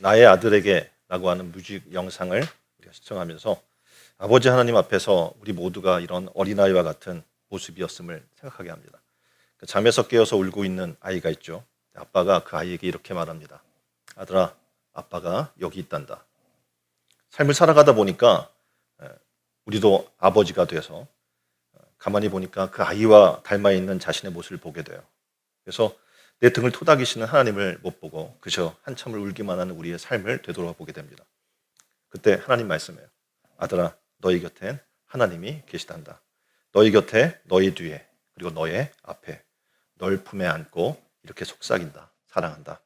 나의 아들에게 라고 하는 뮤직 영상을 우리가 시청하면서 아버지 하나님 앞에서 우리 모두가 이런 어린아이와 같은 모습이었음을 생각하게 합니다. 잠에서 깨어서 울고 있는 아이가 있죠. 아빠가 그 아이에게 이렇게 말합니다. 아들아, 아빠가 여기 있단다. 삶을 살아가다 보니까 우리도 아버지가 돼서 가만히 보니까 그 아이와 닮아 있는 자신의 모습을 보게 돼요. 그래서 내 등을 토닥이시는 하나님을 못 보고 그저 한참을 울기만 하는 우리의 삶을 되돌아보게 됩니다. 그때 하나님 말씀해요. 아들아, 너희 곁엔 하나님이 계시단다. 너희 곁에, 너희 뒤에, 그리고 너의 앞에 널 품에 안고 이렇게 속삭인다. 사랑한다.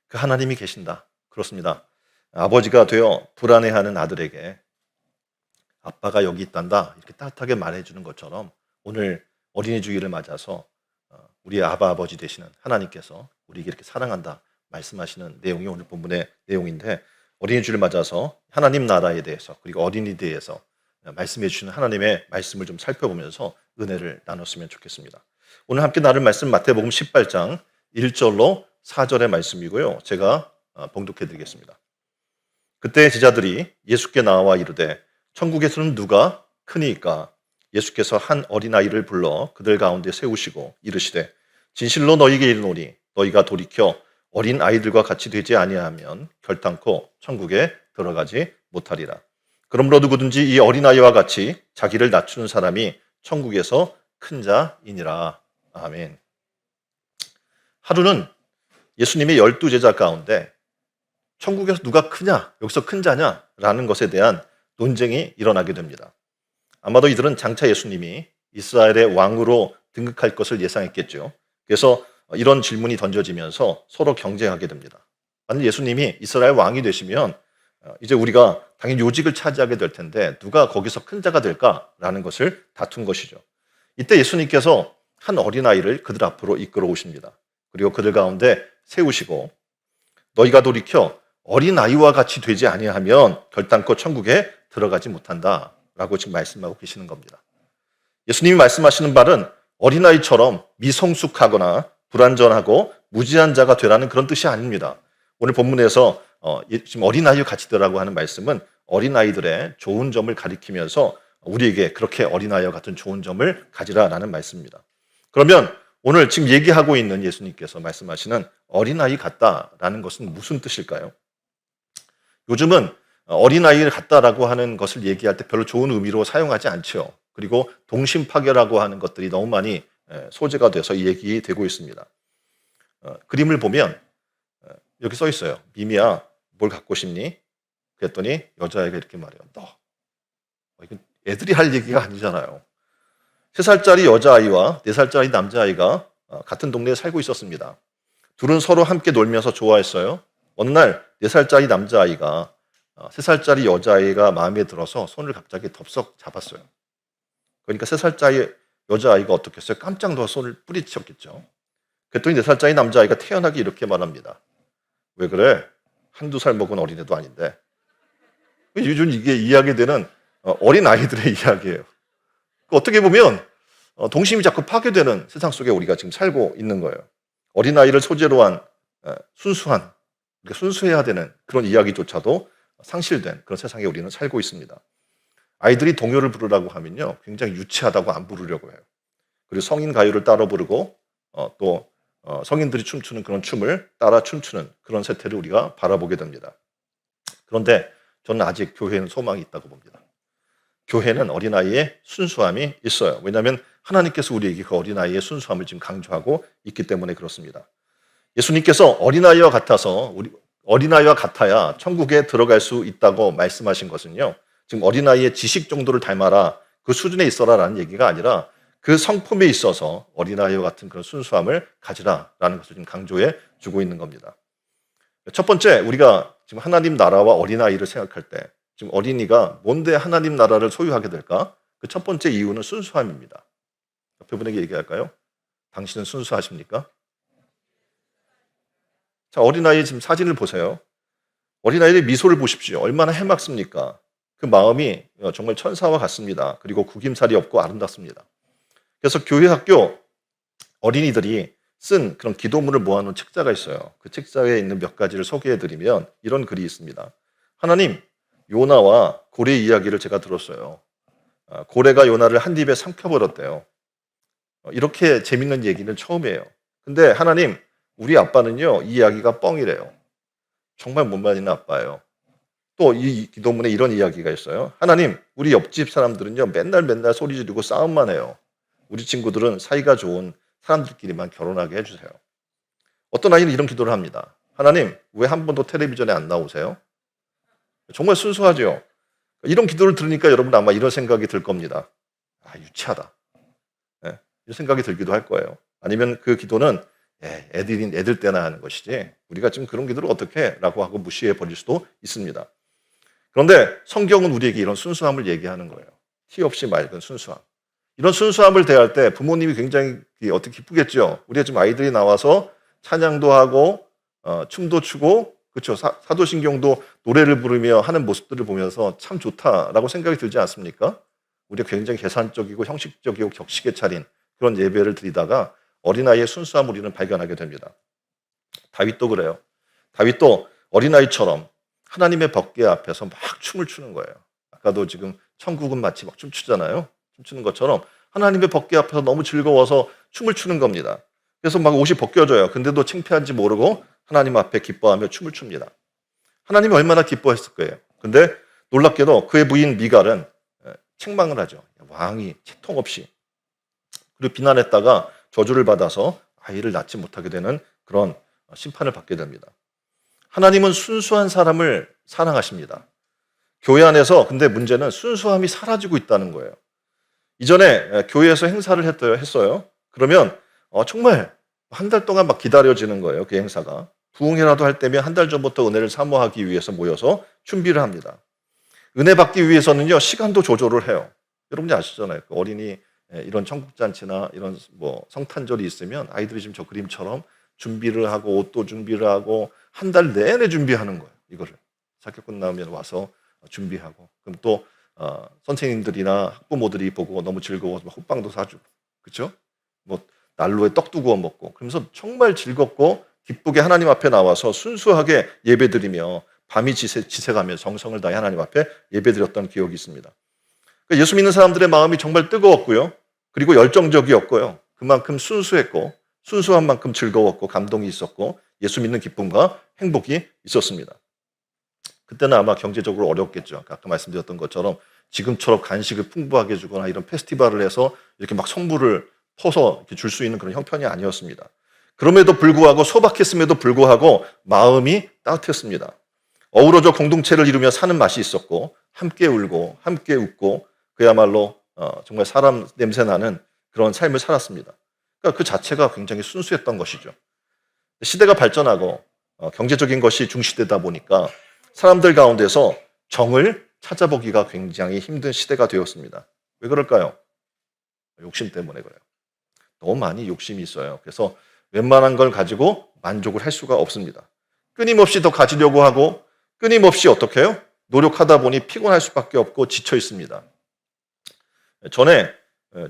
그 하나님이 계신다. 그렇습니다. 아버지가 되어 불안해하는 아들에게 아빠가 여기 있단다. 이렇게 따뜻하게 말해주는 것처럼 오늘 어린이 주일을 맞아서 우리의 아버지 되시는 하나님께서 우리에게 이렇게 사랑한다 말씀하시는 내용이 오늘 본문의 내용인데, 어린이 주일을 맞아서 하나님 나라에 대해서 그리고 어린이에 대해서 말씀해 주시는 하나님의 말씀을 좀 살펴보면서 은혜를 나눴으면 좋겠습니다. 오늘 함께 나눌 말씀 마태복음 18장 1절로 4절의 말씀이고요. 제가 봉독해 드리겠습니다. 그때 제자들이 예수께 나와 이르되 천국에서는 누가 크니이까? 예수께서 한 어린아이를 불러 그들 가운데 세우시고 이르시되 진실로 너희에게 이르노니 너희가 돌이켜 어린 아이들과 같이 되지 아니하면 결단코 천국에 들어가지 못하리라. 그러므로 누구든지 이 어린아이와 같이 자기를 낮추는 사람이 천국에서 큰 자이니라. 아멘. 하루는 예수님의 12제자 가운데 천국에서 누가 크냐, 여기서 큰 자냐 라는 것에 대한 논쟁이 일어나게 됩니다. 아마도 이들은 장차 예수님이 이스라엘의 왕으로 등극할 것을 예상했겠죠. 그래서 이런 질문이 던져지면서 서로 경쟁하게 됩니다. 만약 예수님이 이스라엘 왕이 되시면 이제 우리가 당연히 요직을 차지하게 될 텐데 누가 거기서 큰 자가 될까라는 것을 다툰 것이죠. 이때 예수님께서 한 어린아이를 그들 앞으로 이끌어 오십니다. 그리고 그들 가운데 세우시고 너희가 돌이켜 어린아이와 같이 되지 아니하면 결단코 천국에 들어가지 못한다 라고 지금 말씀하고 계시는 겁니다. 예수님이 말씀하시는 말은 어린아이처럼 미성숙하거나 불완전하고 무지한 자가 되라는 그런 뜻이 아닙니다. 오늘 본문에서 지금 어린아이와 같이 되라고 하는 말씀은 어린아이들의 좋은 점을 가리키면서 우리에게 그렇게 어린아이와 같은 좋은 점을 가지라라는 말씀입니다. 그러면 오늘 지금 얘기하고 있는 예수님께서 말씀하시는 어린아이 같다라는 것은 무슨 뜻일까요? 요즘은 어린아이를 같다라고 하는 것을 얘기할 때 별로 좋은 의미로 사용하지 않죠. 그리고 동심파괴라고 하는 것들이 너무 많이 소재가 돼서 얘기되고 있습니다. 그림을 보면 여기 써 있어요. 미미야, 뭘 갖고 싶니? 그랬더니 여자애가 이렇게 말해요. 너. 이건 애들이 할 얘기가 아니잖아요. 3살짜리 여자아이와 4살짜리 남자아이가 같은 동네에 살고 있었습니다. 둘은 서로 함께 놀면서 좋아했어요. 어느 날 4살짜리 남자아이가 3살짜리 여자아이가 마음에 들어서 손을 갑자기 덥석 잡았어요. 그러니까 3살짜리 여자아이가 어떻게 했어요? 깜짝 놀라서 손을 뿌리쳤겠죠. 그랬더니 4살짜리 남자아이가 태연하게 이렇게 말합니다. 왜 그래? 한두 살 먹은 어린애도 아닌데. 요즘 이게 이야기되는 어린 아이들의 이야기예요. 어떻게 보면 동심이 자꾸 파괴되는 세상 속에 우리가 지금 살고 있는 거예요. 어린아이를 소재로 한 순수한, 순수해야 되는 그런 이야기조차도 상실된 그런 세상에 우리는 살고 있습니다. 아이들이 동요를 부르라고 하면요, 굉장히 유치하다고 안 부르려고 해요. 그리고 성인 가요를 따라 부르고 또 성인들이 춤추는 그런 춤을 따라 춤추는 그런 세태를 우리가 바라보게 됩니다. 그런데 저는 아직 교회에는 소망이 있다고 봅니다. 교회는 어린아이의 순수함이 있어요. 왜냐하면 하나님께서 우리에게 그 어린아이의 순수함을 지금 강조하고 있기 때문에 그렇습니다. 예수님께서 어린아이와 같아야 천국에 들어갈 수 있다고 말씀하신 것은요, 지금 어린아이의 지식 정도를 닮아라, 그 수준에 있어라라는 얘기가 아니라 그 성품에 있어서 어린아이와 같은 그런 순수함을 가지라라는 것을 지금 강조해 주고 있는 겁니다. 첫 번째, 우리가 지금 하나님 나라와 어린아이를 생각할 때 지금 어린이가 뭔데 하나님 나라를 소유하게 될까? 그 첫 번째 이유는 순수함입니다. 옆에 분에게 얘기할까요? 당신은 순수하십니까? 자, 어린아이 지금 사진을 보세요. 어린아이의 미소를 보십시오. 얼마나 해맑습니까? 그 마음이 정말 천사와 같습니다. 그리고 구김살이 없고 아름답습니다. 그래서 교회 학교 어린이들이 쓴 그런 기도문을 모아놓은 책자가 있어요. 그 책자에 있는 몇 가지를 소개해드리면 이런 글이 있습니다. 하나님, 요나와 고래 이야기를 제가 들었어요. 고래가 요나를 한 입에 삼켜버렸대요. 이렇게 재밌는 얘기는 처음이에요. 근데 하나님, 우리 아빠는요, 이 이야기가 뻥이래요. 정말 못 말리는 아빠예요. 또 이 기도문에 이런 이야기가 있어요. 하나님, 우리 옆집 사람들은요, 맨날 소리 지르고 싸움만 해요. 우리 친구들은 사이가 좋은 사람들끼리만 결혼하게 해주세요. 어떤 아이는 이런 기도를 합니다. 하나님, 왜 한 번도 텔레비전에 안 나오세요? 정말 순수하죠. 이런 기도를 들으니까 여러분 아마 이런 생각이 들 겁니다. 아, 유치하다. 예, 이런 생각이 들기도 할 거예요. 아니면 그 기도는 애들 때나 하는 것이지 우리가 지금 그런 기도를 어떻게 해? 라고 하고 무시해 버릴 수도 있습니다. 그런데 성경은 우리에게 이런 순수함을 얘기하는 거예요. 티 없이 맑은 순수함. 이런 순수함을 대할 때 부모님이 굉장히 어떻게 기쁘겠죠. 우리가 지금 아이들이 나와서 찬양도 하고 춤도 추고 그렇죠. 사도신경도 노래를 부르며 하는 모습들을 보면서 참 좋다라고 생각이 들지 않습니까? 우리가 굉장히 계산적이고 형식적이고 격식에 차린 그런 예배를 드리다가 어린아이의 순수함을 우리는 발견하게 됩니다. 다윗도 그래요. 다윗도 어린아이처럼 하나님의 법궤 앞에서 막 춤을 추는 거예요. 아까도 지금 천국은 마치 막 춤추잖아요. 춤추는 것처럼 하나님의 법궤 앞에서 너무 즐거워서 춤을 추는 겁니다. 그래서 막 옷이 벗겨져요. 근데도 창피한지 모르고 하나님 앞에 기뻐하며 춤을 춥니다. 하나님이 얼마나 기뻐했을 거예요. 근데 놀랍게도 그의 부인 미갈은 책망을 하죠. 왕이 채통 없이. 그리고 비난했다가 저주를 받아서 아이를 낳지 못하게 되는 그런 심판을 받게 됩니다. 하나님은 순수한 사람을 사랑하십니다. 교회 안에서 근데 문제는 순수함이 사라지고 있다는 거예요. 이전에 교회에서 행사를 했어요. 그러면 정말 한 달 동안 막 기다려지는 거예요. 그 행사가. 부흥회라도 할 때면 한 달 전부터 은혜를 사모하기 위해서 모여서 준비를 합니다. 은혜 받기 위해서는요, 시간도 조절을 해요. 여러분이 아시잖아요. 그 어린이 이런 청국잔치나 이런 뭐 성탄절이 있으면 아이들이 지금 저 그림처럼 준비를 하고 옷도 준비를 하고 한 달 내내 준비하는 거예요. 이거를. 학교 끝나면 와서 준비하고 그럼 또 선생님들이나 학부모들이 보고 너무 즐거워서 호빵도 사주고 그렇죠? 뭐 난로에 떡도 구워 먹고 그러면서 정말 즐겁고 기쁘게 하나님 앞에 나와서 순수하게 예배드리며 밤이 지새가며 정성을 다해 하나님 앞에 예배드렸던 기억이 있습니다. 그러니까 예수 믿는 사람들의 마음이 정말 뜨거웠고요. 그리고 열정적이었고요. 그만큼 순수했고 순수한 만큼 즐거웠고 감동이 있었고 예수 믿는 기쁨과 행복이 있었습니다. 그때는 아마 경제적으로 어렵겠죠. 아까 말씀드렸던 것처럼 지금처럼 간식을 풍부하게 주거나 이런 페스티벌을 해서 이렇게 막 선물을 퍼서 줄 수 있는 그런 형편이 아니었습니다. 그럼에도 불구하고 소박했음에도 불구하고 마음이 따뜻했습니다. 어우러져 공동체를 이루며 사는 맛이 있었고 함께 울고 함께 웃고 그야말로 정말 사람 냄새 나는 그런 삶을 살았습니다. 그러니까 그 자체가 굉장히 순수했던 것이죠. 시대가 발전하고 경제적인 것이 중시되다 보니까 사람들 가운데서 정을 찾아보기가 굉장히 힘든 시대가 되었습니다. 왜 그럴까요? 욕심 때문에 그래요. 너무 많이 욕심이 있어요. 그래서 웬만한 걸 가지고 만족을 할 수가 없습니다. 끊임없이 더 가지려고 하고 끊임없이 어떻게 해요? 노력하다 보니 피곤할 수밖에 없고 지쳐 있습니다. 전에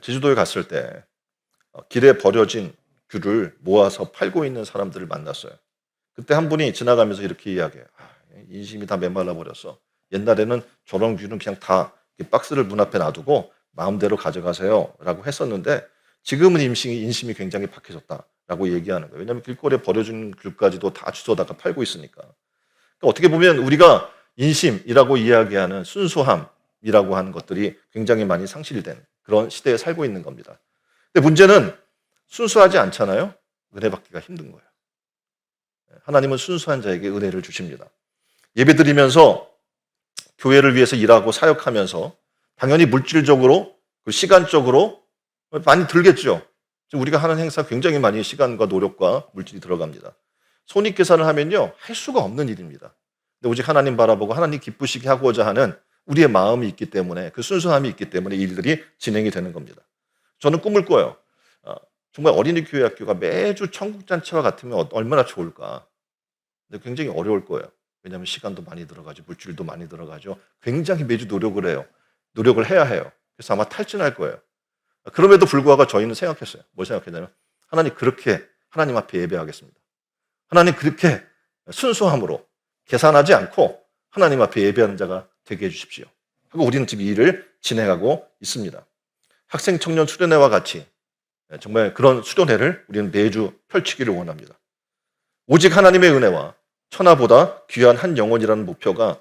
제주도에 갔을 때 길에 버려진 귤을 모아서 팔고 있는 사람들을 만났어요. 그때 한 분이 지나가면서 이렇게 이야기해요. 인심이 다 메말라 버렸어. 옛날에는 저런 귤은 그냥 다 박스를 문 앞에 놔두고 마음대로 가져가세요 라고 했었는데 지금은 인심이 굉장히 박해졌다라고 얘기하는 거예요. 왜냐하면 길거리에 버려진 귤까지도 다 주워다가 팔고 있으니까. 그러니까 어떻게 보면 우리가 인심이라고 이야기하는 순수함이라고 하는 것들이 굉장히 많이 상실된 그런 시대에 살고 있는 겁니다. 근데 문제는 순수하지 않잖아요. 은혜 받기가 힘든 거예요. 하나님은 순수한 자에게 은혜를 주십니다. 예배드리면서 교회를 위해서 일하고 사역하면서 당연히 물질적으로 시간적으로 많이 들겠죠. 우리가 하는 행사 굉장히 많이 시간과 노력과 물질이 들어갑니다. 손익계산을 하면요 할 수가 없는 일입니다. 근데 오직 하나님 바라보고 하나님 기쁘시게 하고자 하는 우리의 마음이 있기 때문에 그 순수함이 있기 때문에 이 일들이 진행이 되는 겁니다. 저는 꿈을 꿔요. 정말 어린이 교회 학교가 매주 천국잔치와 같으면 얼마나 좋을까. 근데 굉장히 어려울 거예요. 왜냐하면 시간도 많이 들어가죠. 물질도 많이 들어가죠. 굉장히 매주 노력을 해요. 노력을 해야 해요. 그래서 아마 탈진할 거예요. 그럼에도 불구하고 저희는 생각했어요. 뭘 생각했냐면 하나님 하나님 앞에 예배하겠습니다. 하나님 그렇게 순수함으로 계산하지 않고 하나님 앞에 예배하는 자가 되게 해주십시오. 하고 우리는 지금 이 일을 진행하고 있습니다. 학생 청년 수련회와 같이 정말 그런 수련회를 우리는 매주 펼치기를 원합니다. 오직 하나님의 은혜와 천하보다 귀한 한 영혼이라는 목표가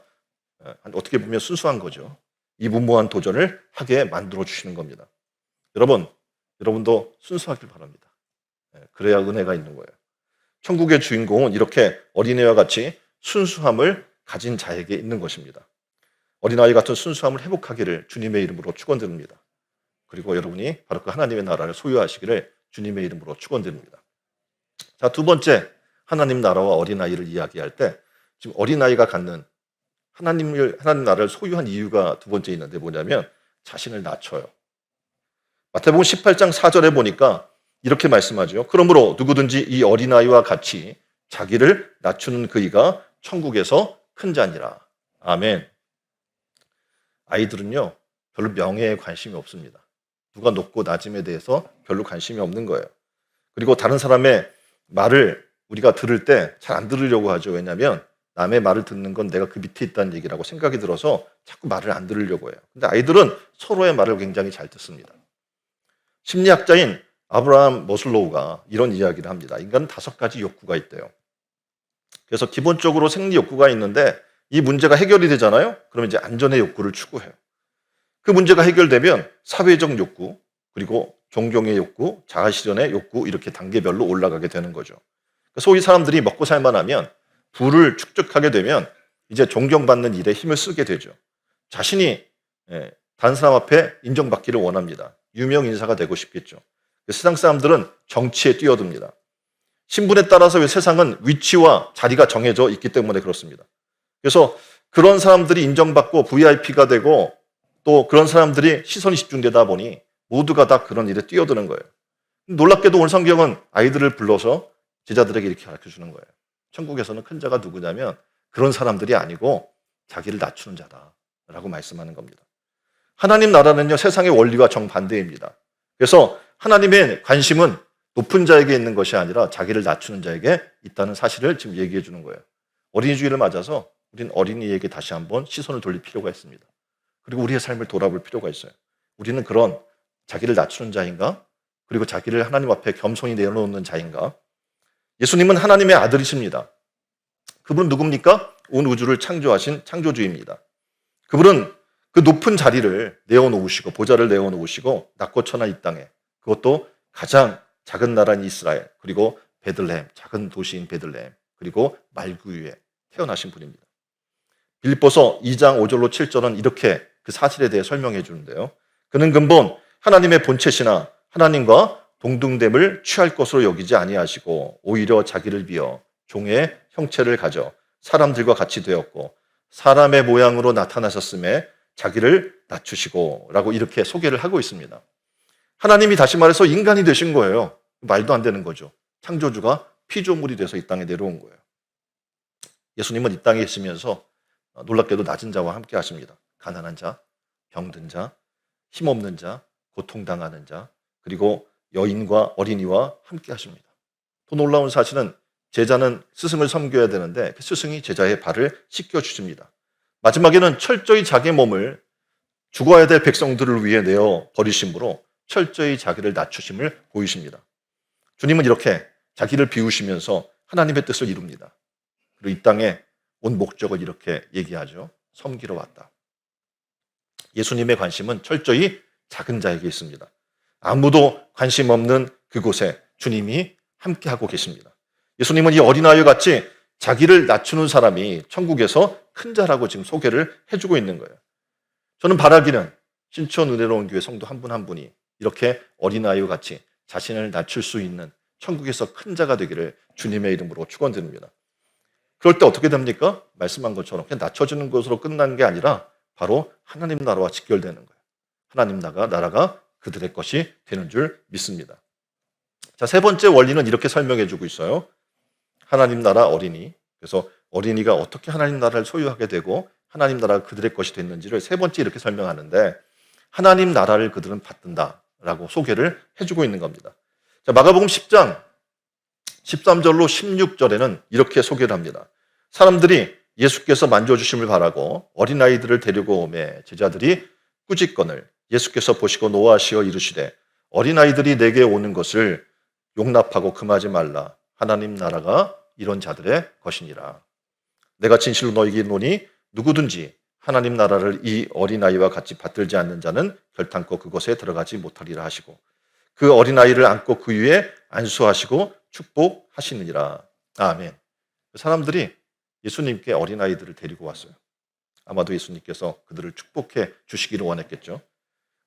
어떻게 보면 순수한 거죠. 이 무모한 도전을 하게 만들어 주시는 겁니다. 여러분도 순수하길 바랍니다. 그래야 은혜가 있는 거예요. 천국의 주인공은 이렇게 어린애와 같이 순수함을 가진 자에게 있는 것입니다. 어린아이 같은 순수함을 회복하기를 주님의 이름으로 축원드립니다. 그리고 여러분이 바로 그 하나님의 나라를 소유하시기를 주님의 이름으로 축원드립니다. 자, 두 번째, 하나님 나라와 어린아이를 이야기할 때 지금 어린아이가 갖는 하나님 나라를 소유한 이유가 두 번째 있는데 뭐냐면 자신을 낮춰요. 마태복음 18장 4절에 보니까 이렇게 말씀하죠. 그러므로 누구든지 이 어린아이와 같이 자기를 낮추는 그이가 천국에서 큰 자니라. 아멘. 아이들은요, 별로 명예에 관심이 없습니다. 누가 높고 낮음에 대해서 별로 관심이 없는 거예요. 그리고 다른 사람의 말을 우리가 들을 때 잘 안 들으려고 하죠. 왜냐하면 남의 말을 듣는 건 내가 그 밑에 있다는 얘기라고 생각이 들어서 자꾸 말을 안 들으려고 해요. 근데 아이들은 서로의 말을 굉장히 잘 듣습니다. 심리학자인 아브라함 머슬로우가 이런 이야기를 합니다. 인간은 5가지 욕구가 있대요. 그래서 기본적으로 생리 욕구가 있는데 이 문제가 해결이 되잖아요. 그러면 이제 안전의 욕구를 추구해요. 그 문제가 해결되면 사회적 욕구, 그리고 존경의 욕구, 자아실현의 욕구 이렇게 단계별로 올라가게 되는 거죠. 소위 사람들이 먹고 살만하면 부를 축적하게 되면 이제 존경받는 일에 힘을 쓰게 되죠. 자신이 다른 사람 앞에 인정받기를 원합니다. 유명 인사가 되고 싶겠죠. 세상 사람들은 정치에 뛰어듭니다. 신분에 따라서 세상은 위치와 자리가 정해져 있기 때문에 그렇습니다. 그래서 그런 사람들이 인정받고 VIP가 되고 또 그런 사람들이 시선이 집중되다 보니 모두가 다 그런 일에 뛰어드는 거예요. 놀랍게도 오늘 성경은 아이들을 불러서 제자들에게 이렇게 가르쳐주는 거예요. 천국에서는 큰 자가 누구냐면 그런 사람들이 아니고 자기를 낮추는 자다라고 말씀하는 겁니다. 하나님 나라는요, 세상의 원리와 정반대입니다. 그래서 하나님의 관심은 높은 자에게 있는 것이 아니라 자기를 낮추는 자에게 있다는 사실을 지금 얘기해 주는 거예요. 어린이 주일을 맞아서 우리는 어린이에게 다시 한번 시선을 돌릴 필요가 있습니다. 그리고 우리의 삶을 돌아볼 필요가 있어요. 우리는 그런 자기를 낮추는 자인가? 그리고 자기를 하나님 앞에 겸손히 내려놓는 자인가? 예수님은 하나님의 아들이십니다. 그분은 누굽니까? 온 우주를 창조하신 창조주입니다. 그분은 그 높은 자리를 내어놓으시고 보좌를 내어놓으시고 낮고 천하 이 땅에, 그것도 가장 작은 나라인 이스라엘, 그리고 베들레헴, 작은 도시인 베들레헴, 그리고 말구 위에 태어나신 분입니다. 빌립보서 2장 5절로 7절은 이렇게 그 사실에 대해 설명해 주는데요. 그는 근본 하나님의 본체시나 하나님과 동등됨을 취할 것으로 여기지 아니하시고 오히려 자기를 비어 종의 형체를 가져 사람들과 같이 되었고 사람의 모양으로 나타나셨음에 자기를 낮추시고 라고 이렇게 소개를 하고 있습니다. 하나님이 다시 말해서 인간이 되신 거예요. 말도 안 되는 거죠. 창조주가 피조물이 돼서 이 땅에 내려온 거예요. 예수님은 이 땅에 있으면서 놀랍게도 낮은 자와 함께 하십니다. 가난한 자, 병든 자, 힘없는 자, 고통당하는 자, 그리고 여인과 어린이와 함께 하십니다. 또 놀라운 사실은 제자는 스승을 섬겨야 되는데 그 스승이 제자의 발을 씻겨주십니다. 마지막에는 철저히 자기 몸을 죽어야 될 백성들을 위해 내어 버리심으로 철저히 자기를 낮추심을 보이십니다. 주님은 이렇게 자기를 비우시면서 하나님의 뜻을 이룹니다. 그리고 이 땅에 온 목적을 이렇게 얘기하죠. 섬기러 왔다. 예수님의 관심은 철저히 작은 자에게 있습니다. 아무도 관심 없는 그곳에 주님이 함께하고 계십니다. 예수님은 이 어린아이와 같이 자기를 낮추는 사람이 천국에서 큰 자라고 지금 소개를 해주고 있는 거예요. 저는 바라기는 신촌 은혜로운 교회 성도 한 분 한 분이 이렇게 어린아이와 같이 자신을 낮출 수 있는 천국에서 큰 자가 되기를 주님의 이름으로 축원드립니다. 그럴 때 어떻게 됩니까? 말씀한 것처럼 그냥 낮춰지는 것으로 끝난 게 아니라 바로 하나님 나라와 직결되는 거예요. 하나님 나라가 그들의 것이 되는 줄 믿습니다. 자, 세 번째 원리는 이렇게 설명해 주고 있어요. 하나님 나라 어린이. 그래서 어린이가 어떻게 하나님 나라를 소유하게 되고 하나님 나라가 그들의 것이 됐는지를 세 번째 이렇게 설명하는데 하나님 나라를 그들은 받든다라고 소개를 해주고 있는 겁니다. 자, 마가복음 10장 13절로 16절에는 이렇게 소개를 합니다. 사람들이 예수께서 만져주심을 바라고 어린아이들을 데리고 오매 제자들이 꾸짖건을 예수께서 보시고 노하시어 이르시되 어린아이들이 내게 오는 것을 용납하고 금하지 말라. 하나님 나라가 이런 자들의 것이니라. 내가 진실로 너희에게 이르노니 누구든지 하나님 나라를 이 어린아이와 같이 받들지 않는 자는 결탄코 그곳에 들어가지 못하리라 하시고 그 어린아이를 안고 그 위에 안수하시고 축복하시느니라. 아멘. 사람들이 예수님께 어린아이들을 데리고 왔어요. 아마도 예수님께서 그들을 축복해 주시기를 원했겠죠.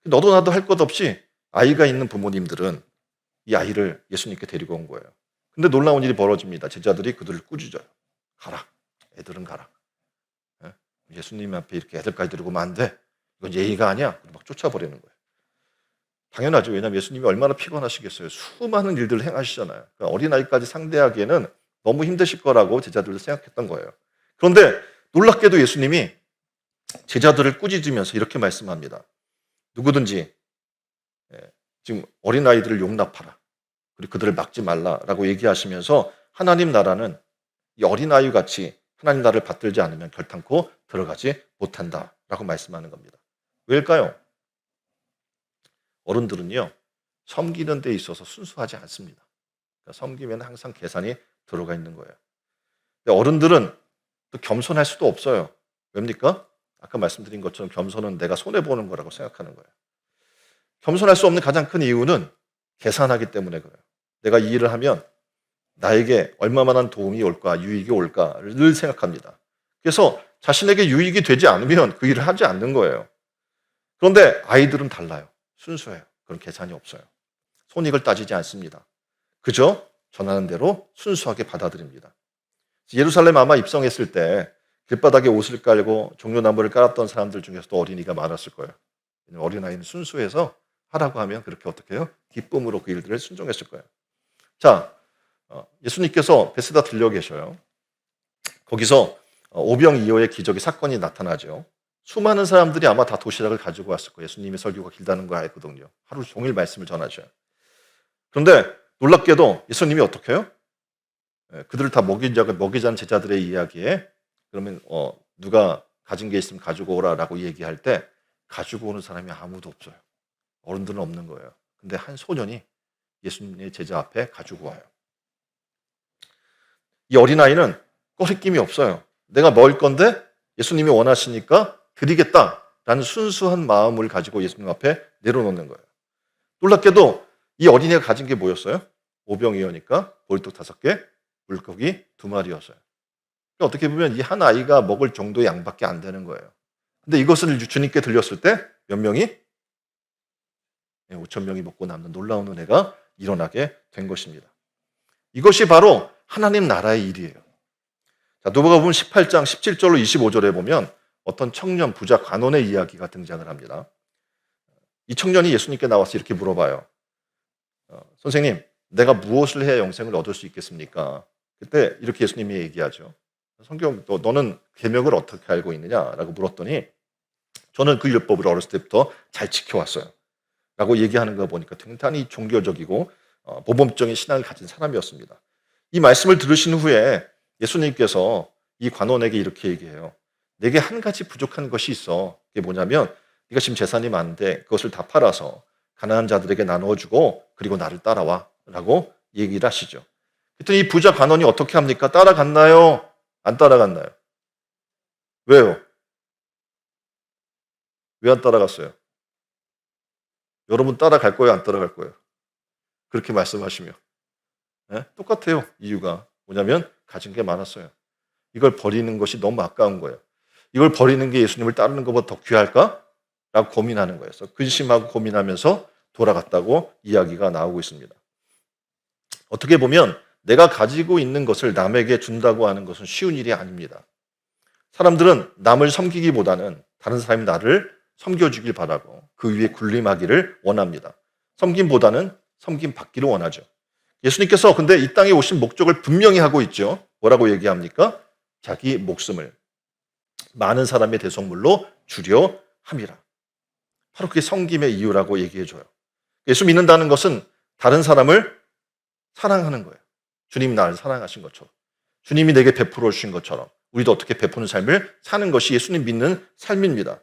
너도 나도 할 것 없이 아이가 있는 부모님들은 이 아이를 예수님께 데리고 온 거예요. 근데 놀라운 일이 벌어집니다. 제자들이 그들을 꾸짖어요. 가라. 애들은 가라. 예수님 앞에 이렇게 애들까지 데리고 오면 안 돼. 이건 예의가 아니야. 막 쫓아버리는 거예요. 당연하죠. 왜냐하면 예수님이 얼마나 피곤하시겠어요. 수많은 일들을 행하시잖아요. 그러니까 어린아이까지 상대하기에는 너무 힘드실 거라고 제자들도 생각했던 거예요. 그런데 놀랍게도 예수님이 제자들을 꾸짖으면서 이렇게 말씀합니다. 누구든지 지금 어린아이들을 용납하라. 그리고 그들을 막지 말라라고 얘기하시면서 하나님 나라는 이 어린아이 같이 하나님 나라를 받들지 않으면 결탄코 들어가지 못한다라고 말씀하는 겁니다. 왜일까요? 어른들은요, 섬기는 데 있어서 순수하지 않습니다. 그러니까 섬기면 항상 계산이 들어가 있는 거예요. 근데 어른들은 또 겸손할 수도 없어요. 왜입니까? 아까 말씀드린 것처럼 겸손은 내가 손해보는 거라고 생각하는 거예요. 겸손할 수 없는 가장 큰 이유는 계산하기 때문에 그래요. 내가 이 일을 하면 나에게 얼마만한 도움이 올까, 유익이 올까를 늘 생각합니다. 그래서 자신에게 유익이 되지 않으면 그 일을 하지 않는 거예요. 그런데 아이들은 달라요. 순수해요. 그런 계산이 없어요. 손익을 따지지 않습니다. 그저 전하는 대로 순수하게 받아들입니다. 예루살렘 아마 입성했을 때 길바닥에 옷을 깔고 종려나무를 깔았던 사람들 중에서도 어린이가 많았을 거예요. 어린아이는 순수해서 하라고 하면 그렇게 어떻게 해요? 기쁨으로 그 일들을 순종했을 거예요. 자, 예수님께서 베세다 들려 계셔요. 거기서 오병이어의 기적의 사건이 나타나죠. 수많은 사람들이 아마 다 도시락을 가지고 왔을 거예요. 예수님의 설교가 길다는 거 알거든요. 하루 종일 말씀을 전하셔요. 그런데 놀랍게도 예수님이 어떻게 해요? 그들을 다 먹이자는 제자들의 이야기에 그러면 누가 가진 게 있으면 가지고 오라라고 얘기할 때 가지고 오는 사람이 아무도 없어요. 어른들은 없는 거예요. 근데 한 소년이 예수님의 제자 앞에 가지고 와요. 이 어린아이는 꺼리낌이 없어요. 내가 먹을 건데 예수님이 원하시니까 드리겠다라는 순수한 마음을 가지고 예수님 앞에 내려놓는 거예요. 놀랍게도 이 어린이가 가진 게 뭐였어요? 오병이어니까 보리떡 5개, 물고기 2마리였어요. 어떻게 보면 이 한 아이가 먹을 정도의 양밖에 안 되는 거예요. 근데 이것을 주님께 들렸을 때 몇 명이? 5천 명이 먹고 남는 놀라운 은혜가 일어나게 된 것입니다. 이것이 바로 하나님 나라의 일이에요. 자, 누가복음 18장 17절로 25절에 보면 어떤 청년 부자 관원의 이야기가 등장을 합니다. 이 청년이 예수님께 나와서 이렇게 물어봐요. 선생님, 내가 무엇을 해야 영생을 얻을 수 있겠습니까? 그때 이렇게 예수님이 얘기하죠. 성경, 너는 계명을 어떻게 알고 있느냐라고 물었더니 저는 그 율법을 어렸을 때부터 잘 지켜왔어요. 라고 얘기하는 거 보니까 굉장히 종교적이고 모범적인 신앙을 가진 사람이었습니다. 이 말씀을 들으신 후에 예수님께서 이 관원에게 이렇게 얘기해요. 내게 한 가지 부족한 것이 있어. 그게 뭐냐면 네가 지금 재산이 많은데 그것을 다 팔아서 가난한 자들에게 나눠주고 그리고 나를 따라와 라고 얘기를 하시죠. 그랬더니 이 부자 관원이 어떻게 합니까? 따라갔나요? 안 따라갔나요? 왜요? 왜 안 따라갔어요? 여러분 따라갈 거예요? 안 따라갈 거예요? 그렇게 말씀하시며. 네? 똑같아요. 이유가 뭐냐면 가진 게 많았어요. 이걸 버리는 것이 너무 아까운 거예요. 이걸 버리는 게 예수님을 따르는 것보다 더 귀할까? 라고 고민하는 거예요. 그래서 근심하고 고민하면서 돌아갔다고 이야기가 나오고 있습니다. 어떻게 보면 내가 가지고 있는 것을 남에게 준다고 하는 것은 쉬운 일이 아닙니다. 사람들은 남을 섬기기보다는 다른 사람이 나를 섬겨주길 바라고 그 위에 군림하기를 원합니다. 섬김보다는 섬김 받기를 원하죠. 예수님께서 근데 이 땅에 오신 목적을 분명히 하고 있죠. 뭐라고 얘기합니까? 자기 목숨을 많은 사람의 대속물로 주려 함이라. 바로 그게 섬김의 이유라고 얘기해줘요. 예수 믿는다는 것은 다른 사람을 사랑하는 거예요. 주님이 나를 사랑하신 것처럼, 주님이 내게 베풀어 주신 것처럼 우리도 어떻게 베푸는 삶을 사는 것이 예수님 믿는 삶입니다.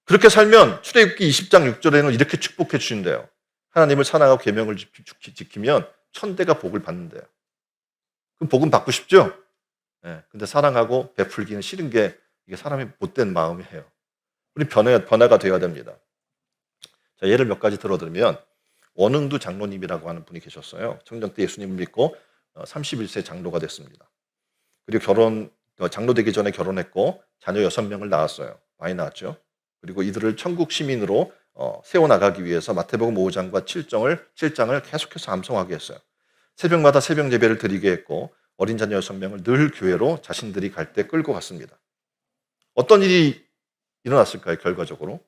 그렇게 살면 출애굽기 20장 6절에는 이렇게 축복해 주신대요. 하나님을 사랑하고 계명을 지키면 천대가 복을 받는데요. 그럼 복은 받고 싶죠? 네, 근데 사랑하고 베풀기는 싫은 게 이게 사람의 못된 마음이에요. 우리 변화가 되어야 됩니다. 자, 예를 몇 가지 들어드리면 원흥두 장로님이라고 하는 분이 계셨어요. 청정 때 예수님을 믿고 31세 장로가 됐습니다. 그리고 장로 되기 전에 결혼했고 자녀 6명을 낳았어요. 많이 낳았죠. 그리고 이들을 천국 시민으로 세워나가기 위해서 마태복음 5장과 7장을 계속해서 암송하게 했어요. 새벽마다 새벽 예배를 드리게 했고 어린 자녀 6명을 늘 교회로 자신들이 갈 때 끌고 갔습니다. 어떤 일이 일어났을까요? 결과적으로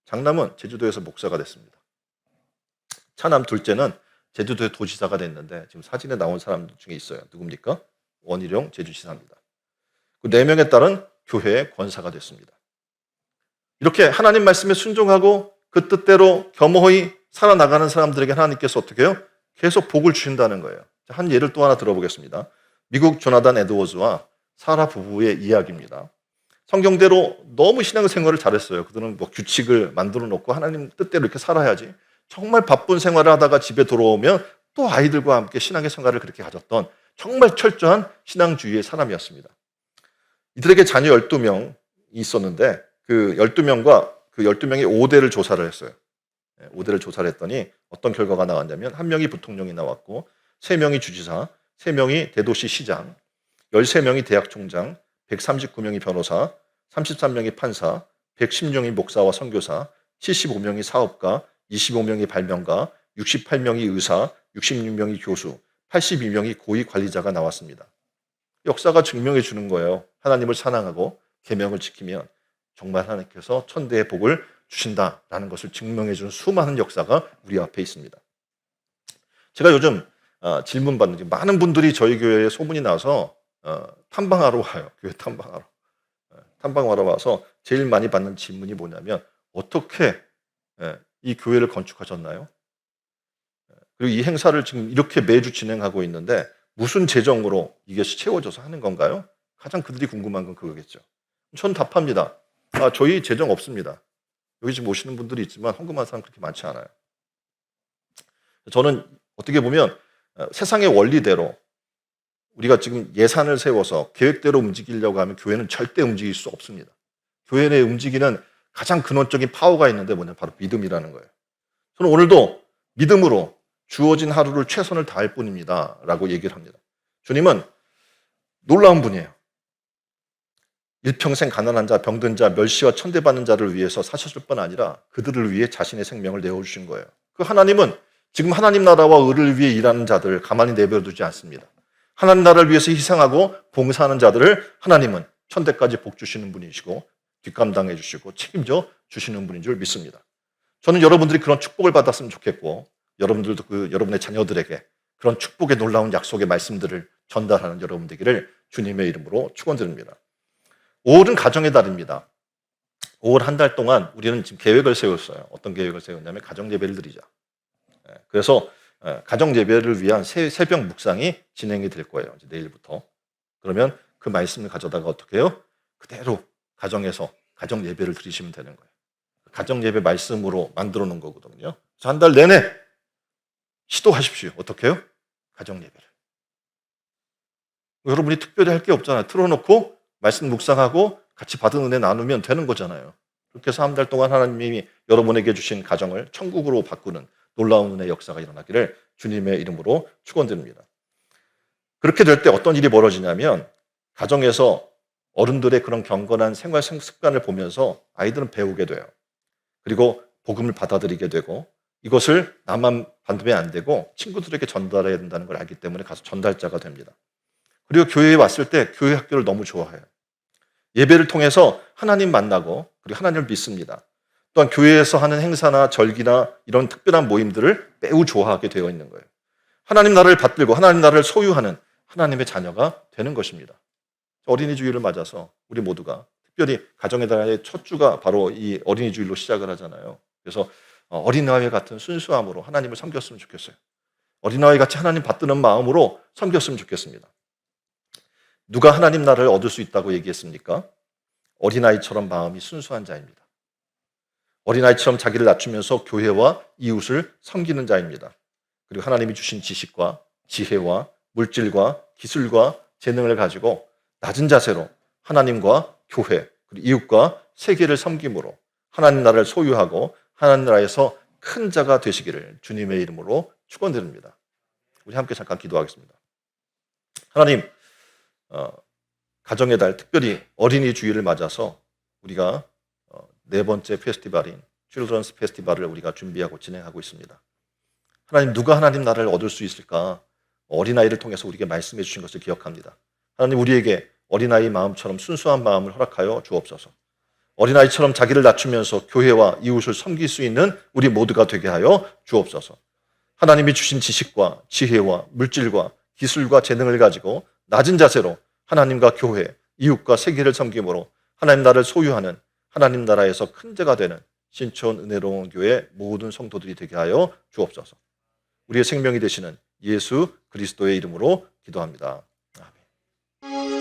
장남은 제주도에서 목사가 됐습니다. 차남 둘째는 제주도의 도지사가 됐는데 지금 사진에 나온 사람 중에 있어요. 누굽니까? 원희룡 제주지사입니다. 그 4명의 딸은 교회의 권사가 됐습니다. 이렇게 하나님 말씀에 순종하고 그 뜻대로 겸허히 살아나가는 사람들에게 하나님께서 어떻게 해요? 계속 복을 주신다는 거예요. 한 예를 또 하나 들어보겠습니다. 미국 조나단 에드워즈와 사라 부부의 이야기입니다. 성경대로 너무 신앙생활을 잘했어요. 그들은 규칙을 만들어 놓고 하나님 뜻대로 이렇게 살아야지. 정말 바쁜 생활을 하다가 집에 돌아오면 또 아이들과 함께 신앙의 생활을 그렇게 가졌던 정말 철저한 신앙주의의 사람이었습니다. 이들에게 자녀 12명이 있었는데 그 12명과 그 12명이 5대를 조사를 했어요. 5대를 조사를 했더니 어떤 결과가 나왔냐면 1명이 부통령이 나왔고 3명이 주지사, 3명이 대도시 시장, 13명이 대학 총장, 139명이 변호사, 33명이 판사, 110명이 목사와 선교사, 75명이 사업가, 25명이 발명가, 68명이 의사, 66명이 교수, 82명이 고위 관리자가 나왔습니다. 역사가 증명해 주는 거예요. 하나님을 사랑하고 계명을 지키면 정말 하나님께서 천대의 복을 주신다라는 것을 증명해 주는 수많은 역사가 우리 앞에 있습니다. 제가 요즘 질문 받는 많은 분들이 저희 교회에 소문이 나서 탐방하러 와요. 교회 탐방하러. 탐방하러 와서 제일 많이 받는 질문이 뭐냐면 어떻게 이 교회를 건축하셨나요? 그리고 이 행사를 지금 이렇게 매주 진행하고 있는데 무슨 재정으로 이게 채워져서 하는 건가요? 가장 그들이 궁금한 건 그거겠죠. 전 답합니다. 저희 재정 없습니다. 여기 지금 오시는 분들이 있지만 헌금한 사람 그렇게 많지 않아요. 저는 어떻게 보면 세상의 원리대로 우리가 지금 예산을 세워서 계획대로 움직이려고 하면 교회는 절대 움직일 수 없습니다. 교회 내 움직이는 가장 근원적인 파워가 있는데 뭐냐? 바로 믿음이라는 거예요. 저는 오늘도 믿음으로 주어진 하루를 최선을 다할 뿐입니다. 라고 얘기를 합니다. 주님은 놀라운 분이에요. 일평생 가난한 자, 병든 자, 멸시와 천대받는 자를 위해서 사셨을 뿐 아니라 그들을 위해 자신의 생명을 내어주신 거예요. 그 하나님은 지금 하나님 나라와 의를 위해 일하는 자들을 가만히 내버려두지 않습니다. 하나님 나라를 위해서 희생하고 봉사하는 자들을 하나님은 천대까지 복 주시는 분이시고 뒷감당해 주시고 책임져 주시는 분인 줄 믿습니다. 저는 여러분들이 그런 축복을 받았으면 좋겠고 여러분들도 여러분의 자녀들에게 그런 축복의 놀라운 약속의 말씀들을 전달하는 여러분 되기를 주님의 이름으로 축원드립니다. 5월은 가정의 달입니다. 5월 한 달 동안 우리는 지금 계획을 세웠어요. 어떤 계획을 세웠냐면 가정 예배를 드리자. 그래서 가정 예배를 위한 새벽 묵상이 진행이 될 거예요. 이제 내일부터. 그러면 그 말씀을 가져다가 어떻게 해요? 그대로 가정에서 가정 예배를 드리시면 되는 거예요. 가정 예배 말씀으로 만들어 놓은 거거든요. 그래서 한 달 내내 시도하십시오. 어떻게 해요? 가정 예배를. 여러분이 특별히 할 게 없잖아요. 틀어놓고 말씀 묵상하고 같이 받은 은혜 나누면 되는 거잖아요. 그렇게 해서 한 달 동안 하나님이 여러분에게 주신 가정을 천국으로 바꾸는 놀라운 은혜의 역사가 일어나기를 주님의 이름으로 축원드립니다. 그렇게 될 때 어떤 일이 벌어지냐면 가정에서 어른들의 그런 경건한 생활 습관을 보면서 아이들은 배우게 돼요. 그리고 복음을 받아들이게 되고 이것을 나만 받으면 안 되고 친구들에게 전달해야 된다는 걸 알기 때문에 가서 전달자가 됩니다. 그리고 교회에 왔을 때 교회 학교를 너무 좋아해요. 예배를 통해서 하나님 만나고 그리고 하나님을 믿습니다. 또한 교회에서 하는 행사나 절기나 이런 특별한 모임들을 매우 좋아하게 되어 있는 거예요. 하나님 나라를 받들고 하나님 나라를 소유하는 하나님의 자녀가 되는 것입니다. 어린이 주일을 맞아서 우리 모두가 특별히 가정의 달의 첫 주가 바로 이 어린이 주일로 시작을 하잖아요. 그래서 어린아이 같은 순수함으로 하나님을 섬겼으면 좋겠어요. 어린아이 같이 하나님 받드는 마음으로 섬겼으면 좋겠습니다. 누가 하나님 나라를 얻을 수 있다고 얘기했습니까? 어린아이처럼 마음이 순수한 자입니다. 어린아이처럼 자기를 낮추면서 교회와 이웃을 섬기는 자입니다. 그리고 하나님이 주신 지식과 지혜와 물질과 기술과 재능을 가지고 낮은 자세로 하나님과 교회, 그리고 이웃과 세계를 섬김으로 하나님 나라를 소유하고 하나님 나라에서 큰 자가 되시기를 주님의 이름으로 축원드립니다. 우리 함께 잠깐 기도하겠습니다. 하나님, 가정의 달, 특별히 어린이 주일을 맞아서 우리가 네 번째 페스티벌인 칠드런스 페스티벌을 우리가 준비하고 진행하고 있습니다. 하나님, 누가 하나님 나라를 얻을 수 있을까? 어린아이를 통해서 우리에게 말씀해 주신 것을 기억합니다. 하나님, 우리에게 어린아이 마음처럼 순수한 마음을 허락하여 주옵소서. 어린아이처럼 자기를 낮추면서 교회와 이웃을 섬길 수 있는 우리 모두가 되게 하여 주옵소서. 하나님이 주신 지식과 지혜와 물질과 기술과 재능을 가지고 낮은 자세로 하나님과 교회, 이웃과 세계를 섬김으로 하나님 나라를 소유하는 하나님 나라에서 큰 자가 되는 신촌 은혜로운 교회 모든 성도들이 되게 하여 주옵소서. 우리의 생명이 되시는 예수 그리스도의 이름으로 기도합니다. 아멘.